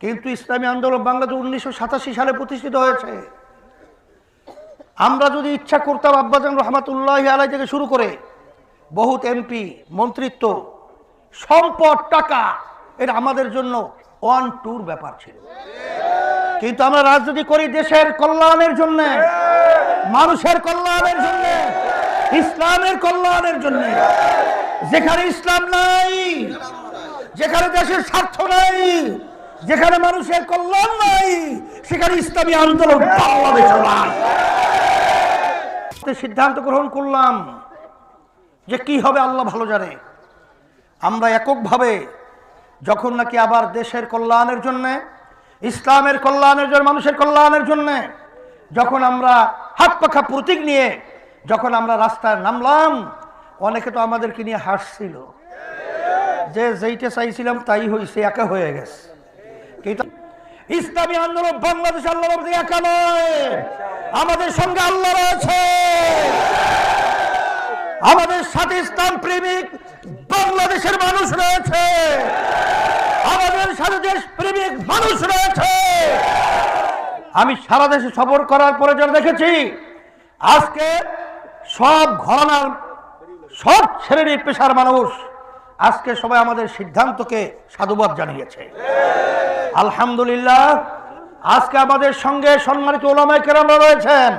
কিন্তু ইসলামী আন্দোলন বাংলাদেশ 1987 সালে প্রতিষ্ঠিত হয়েছে। আমরা যদি ইচ্ছা করতাম, আব্বাজান রহমাতুল্লাহি আলাইহি থেকে শুরু করে বহুত এমপি, মন্ত্রিত্ব, সম্পদ, টাকা, এটা আমাদের জন্য ওয়ান টুর ব্যাপার ছিল। কিন্তু আমরা রাজনীতি করি দেশের কল্যাণের জন্য, মানুষের কল্যাণের জন্য, ইসলামের কল্যাণের জন্য। যেখানে ইসলাম নাই, যেখানে দেশের স্বার্থ নাই, যেখানে মানুষের কল্যাণ নাই, সেখানে ইসলামী আন্দোলন বাংলাদেশে নাই। সিদ্ধান্ত গ্রহণ করলাম যে কি হবে আল্লাহ ভালো জানে। আমরা এককভাবে যখন নাকি আবার দেশের কল্যাণের জন্য, ইসলামের কল্যাণের জন্য, মানুষের কল্যাণের জন্য যখন আমরা হাত পাখা প্রতীক নিয়ে যখন আমরা রাস্তায় নামলাম, অনেকে তো আমাদেরকে নিয়ে হাসছিল যে যেইটা চাইছিলাম তাই হয়েছে, একা হয়ে গেছে। কিন্তু ইসলামী আন্দোলন বাংলাদেশ আল্লাহ একা নয়, আমাদের সঙ্গে আল্লাহ রয়েছে, আমাদের সাথে ইসলাম প্রেমিক বাংলাদেশের মানুষ রয়েছে, আমাদের সাথে দেশ প্রেমিক মানুষ রয়েছে। আমি সারা দেশে সফর করার পরে যা দেখেছি, আজকে সব ঘরানার, সব শ্রেণীর পেশার মানুষ আজকে সবাই আমাদের সিদ্ধান্তকে সাধুবাদ জানিয়েছে। আলহামদুলিল্লাহ। আজকে আমাদের সঙ্গে সম্মানিত উলামায়ে কেরাম রয়েছেন।